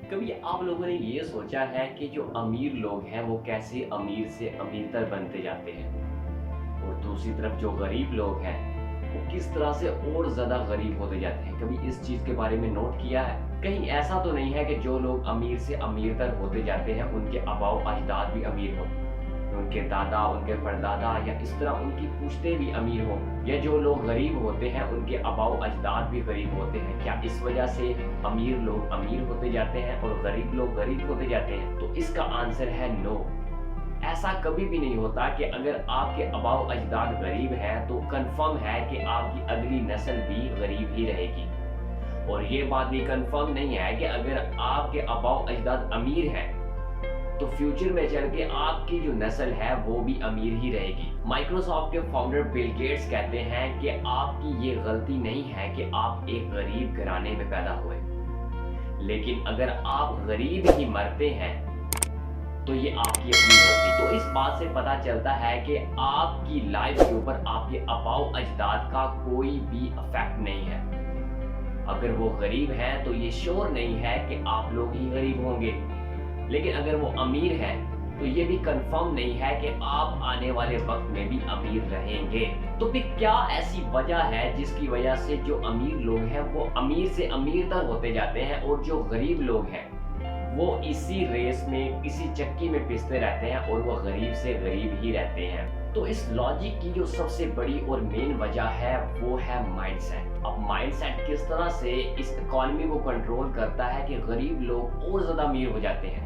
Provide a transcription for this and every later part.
कभी आप लोगों ने ये सोचा है कि जो अमीर लोग हैं वो कैसे अमीर से अमीरतर बनते जाते हैं और दूसरी तरफ जो गरीब लोग हैं वो किस तरह से और ज़्यादा गरीब होते जाते हैं? कभी इस चीज़ के बारे में नोट किया है? कहीं ऐसा तो नहीं है कि जो लोग अमीर से अमीरतर होते जाते हैं उनके आबाओ अजदाद भी अमीर हों, उनके दादा, उनके परदादा या इस तरह उनकी पुश्तें भी अमीर हों, या जो लोग गरीब होते हैं उनके आबाओ अजदाद भी गरीब होते हैं? क्या इस वजह से अमीर लोग अमीर होते जाते हैं और गरीब लोग गरीब होते जाते हैं? तो इसका आंसर है नो। ऐसा कभी भी नहीं होता कि अगर आपके आबाओ अजदाद गरीब हैं तो कंफर्म है कि आपकी अगली नस्ल भी गरीब ही रहेगी। और ये बात भी कंफर्म नहीं है कि अगर आपके आबाओ अजदाद अमीर हैं तो फ्यूचर में चल के आपकी जो नस्ल है वो भी अमीर ही रहेगी। माइक्रोसॉफ्ट के फाउंडर बिल गेट्स कहते हैं कि आपकी ये गलती नहीं है कि आप एक गरीब घराने में पैदा हुए, लेकिन अगर आप गरीब ही मरते हैं तो ये आपकी अपनी गलती। तो इस बात से पता चलता है कि आपकी लाइफ के ऊपर आपके आबाओ अजदाद का कोई भी इफेक्ट नहीं है। अगर वो गरीब हैं तो ये श्योर नहीं है कि आप लोग ही गरीब होंगे, लेकिन अगर वो अमीर हैं तो ये भी कंफर्म नहीं है कि आप आने वाले वक्त में भी अमीर रहेंगे। तो फिर क्या ऐसी वजह है जिसकी वजह से जो अमीर लोग हैं वो अमीर से अमीरतर होते जाते हैं और जो गरीब लोग हैं वो इसी रेस में, इसी चक्की में पिसते रहते हैं और वो गरीब से गरीब ही रहते हैं? तो इस लॉजिक की जो सबसे बड़ी और मेन वजह है वो है माइंडसेट। अब माइंडसेट किस तरह से इस इकोनॉमी को कंट्रोल करता है कि गरीब लोग और ज्यादा अमीर हो जाते हैं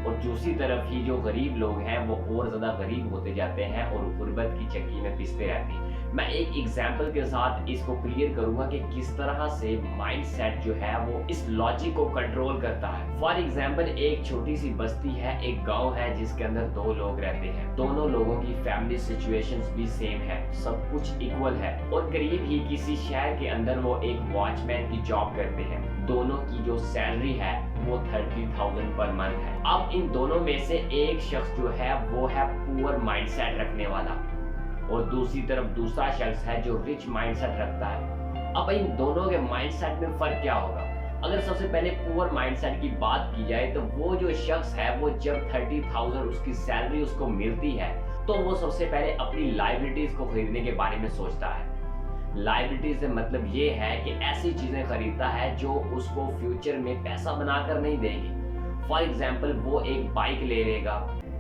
और दूसरी तरफ ही जो गरीब लोग हैं वो और ज्यादा गरीब होते जाते हैं और गुर्बत की चक्की में पिसते रहते हैं। मैं एक एग्जाम्पल के साथ इसको क्लियर करूंगा कि किस तरह से माइंडसेट जो है वो इस लॉजिक को कंट्रोल करता है। फॉर एग्जाम्पल, एक छोटी सी बस्ती है, एक गांव है जिसके अंदर दो लोग रहते हैं। दोनों लोगों की फैमिली सिचुएशंस भी सेम है, सब कुछ इक्वल है और करीब ही किसी शहर के अंदर वो एक वॉचमैन की जॉब करते हैं। दोनों की जो सैलरी है वो 30,000 पर मंथ है। अब इन दोनों में से एक शख्स जो है वो है पुअर माइंडसेट रखने वाला और दूसरी तरफ दूसरा शख्स है जो रिच माइंडसेट रखता है। अब इन दोनों के माइंडसेट में फर्क क्या होगा? अगर सबसे पहले पुअर माइंडसेट की बात की जाए तो वो जो शख्स है वो जब 30,000 उसकी सैलरी उसको मिलती है तो वो सबसे पहले अपनी लाइबिलिटीज को खरीदने के बारे में सोचता है। लाइबिलिटी से मतलब ये है कि ऐसी चीजें खरीदता है जो उसको फ्यूचर में पैसा बनाकर नहीं देगी। फॉर एग्जाम्पल, वो एक बाइक ले लेगा,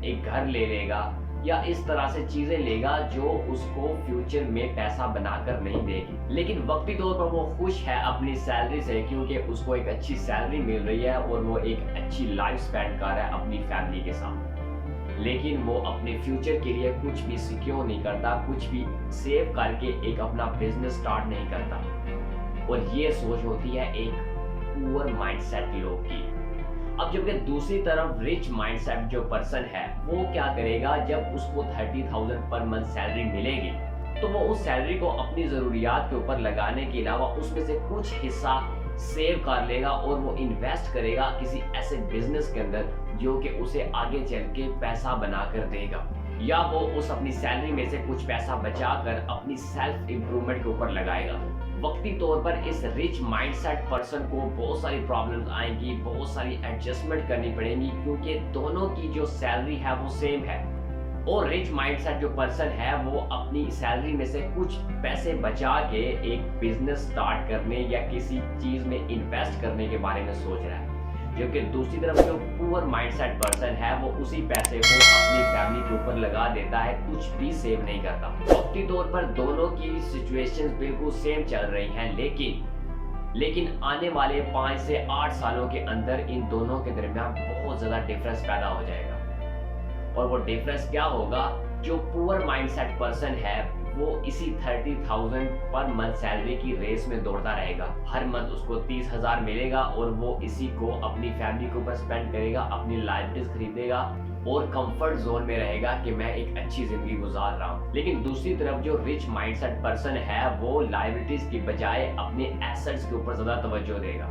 एक घर ले लेगा या इस तरह से चीजें लेगा जो उसको फ्यूचर में पैसा बनाकर नहीं देगी, लेकिन वक्ती तौर पर वो खुश है अपनी सैलरी से क्योंकि उसको एक अच्छी सैलरी मिल रही है और वो एक अच्छी लाइफ स्पेंड कर रहा है अपनी फैमिली के साथ। लेकिन वो अपने फ्यूचर के लिए कुछ भी सिक्योर नहीं करता, कुछ भी सेव करके एक अपना बिजनेस स्टार्ट नहीं करता। और ये सोच होती है एक पुअर माइंडसेट लोग की। अब जबकि दूसरी तरफ रिच माइंडसेट जो पर्सन है वो क्या करेगा, जब उसको 30,000 पर मंथ सैलरी मिलेगी तो वो उस सैलरी को अपनी जरूरियात के ऊपर लगाने के अलावा उसमें से कुछ हिस्सा सेव कर लेगा और वो इन्वेस्ट करेगा किसी ऐसे बिजनेस के अंदर जो कि उसे आगे चल के पैसा बनाकर देगा, या वो उस अपनी सैलरी में से कुछ पैसा बचाकर अपनी सेल्फ इंप्रूवमेंट के ऊपर लगाएगा। वक्ती तौर पर इस रिच माइंडसेट पर्सन को बहुत सारी प्रॉब्लम्स आएंगी, बहुत सारी एडजस्टमेंट करनी पड़ेगी क्योंकि दोनों की जो सैलरी है वो सेम है और रिच माइंडसेट जो पर्सन है वो अपनी सैलरी में से कुछ पैसे बचा के एक बिजनेस स्टार्ट करने या किसी चीज में इन्वेस्ट करने के बारे में सोच रहा है, जबकि दूसरी तरफ जो पुअर माइंडसेट पर्सन है वो उसी पैसे को अपनी फैमिली के ऊपर लगा देता है, कुछ भी सेव नहीं करता। वक्ती तौर पर दोनों की सिचुएशंस बिल्कुल सेम चल रही हैं, लेकिन आने वाले 5 से 8 सालों के अंदर इन दोनों के दरमियान बहुत ज्यादा डिफरेंस पैदा हो जाएगा। और वो डिफरेंस क्या होगा? जो पुअर माइंडसेट पर्सन है वो इसी 30,000 पर मंथ सैलरी की रेस में दौड़ता रहेगा। हर मंथ उसको 30,000 मिलेगा और वो इसी को अपनी फैमिली के ऊपर स्पेंड करेगा, अपनी लाइबिलिटीज खरीदेगा और कंफर्ट जोन में रहेगा कि मैं एक अच्छी जिंदगी गुजार रहा हूँ। लेकिन दूसरी तरफ जो रिच माइंडसेट पर्सन है वो लाइबिलिटीज की बजाय अपने एसेट्स के ऊपर ज्यादा तवज्जो देगा।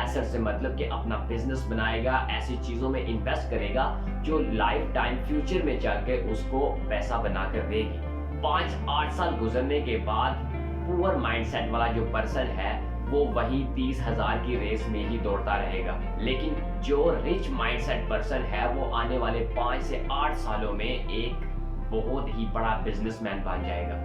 एसेट से मतलब कि अपना बिजनेस बनाएगा, ऐसी चीजों में इन्वेस्ट करेगा जो लाइफ टाइम फ्यूचर में जाके उसको पैसा बनाकर देगी। 5-8 साल गुजरने के बाद पुअर माइंडसेट वाला जो पर्सन है وہ وہیں 30,000 کی ریس میں ہی دوڑتا رہے گا. لیکن جو ریچ مائنڈ سیٹ پرسن ہے وہ آنے والے 5 سے 8 سالوں میں ایک بہت ہی بڑا بزنس مین بن جائے گا.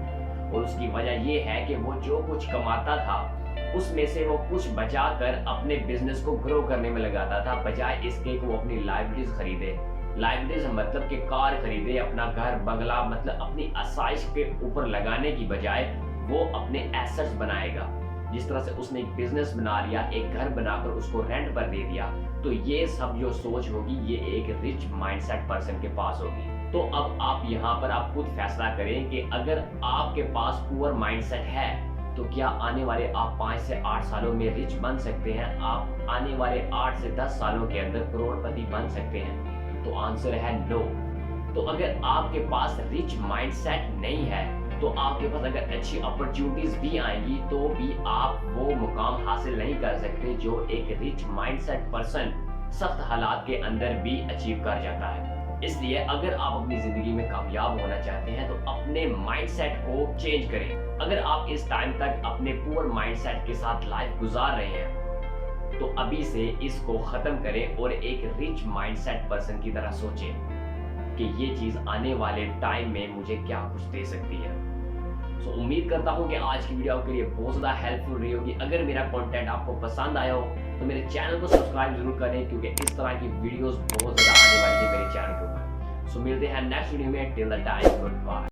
اور اس کی وجہ یہ ہے کہ وہ جو کچھ کماتا تھا اس میں سے وہ کچھ بچا کر اپنے بزنس کو گرو کرنے میں لگاتا تھا، بجائے اس کے کہ وہ اپنی لائبلٹیز خریدے. لائبلٹیز مطلب کہ کار خریدے، اپنا گھر بنگلہ مطلب اپنی آسائش کے اوپر لگانے کی بجائے وہ اپنے ایسٹس بنائے گا. جس طرح سے اس نے ایک بزنس بنا لیا، ایک گھر بنا کر اس کو رینٹ پر دے دیا، تو یہ سب جو سوچ ہوگی یہ ایک ریچ مائنڈ سیٹ پرسن کے پاس ہوگی. تو اب آپ یہاں پر آپ خود فیصلہ کریں کہ اگر آپ کے پاس پور مائنڈ سیٹ ہے تو کیا آنے والے آپ 5 سے 8 سالوں میں رچ بن سکتے ہیں؟ آپ آنے والے 8 سے 10 سالوں کے اندر کروڑ پتی بن سکتے ہیں؟ تو آنسر ہے نو. تو اگر آپ کے پاس رچ مائنڈ سیٹ نہیں ہے تو آپ کے پاس اگر اچھی اپرچونٹیز بھی آئیں گی تو بھی آپ وہ مقام حاصل نہیں کر سکتے جو ایک رچ مائنڈ سیٹ پرسن سخت حالات کے اندر بھی اچیو کر جاتا ہے. اس لیے اگر آپ اپنی زندگی میں کامیاب ہونا چاہتے ہیں تو اپنے مائنڈ سیٹ کو چینج کریں. اگر آپ اس ٹائم تک اپنے پور مائنڈ سیٹ کے ساتھ لائف گزار رہے ہیں تو ابھی سے اس کو ختم کریں اور ایک ریچ مائنڈ سیٹ پرسن کی طرح سوچیں کہ یہ چیز آنے والے ٹائم میں مجھے کیا کچھ دے سکتی ہے. سو امید کرتا ہوں کہ آج کی ویڈیو آپ کے لیے بہت زیادہ ہیلپ فل رہی ہوگی. اگر میرا کنٹینٹ آپ کو پسند آیا ہو تو میرے چینل کو سبسکرائب ضرور کریں کیونکہ اس طرح کی ویڈیوز بہت زیادہ آنے والی ہے میرے چینل کے اوپر. سو ملتے ہیں نیکسٹ ویڈیو میں. ٹل دی ٹائم گڈ بائے.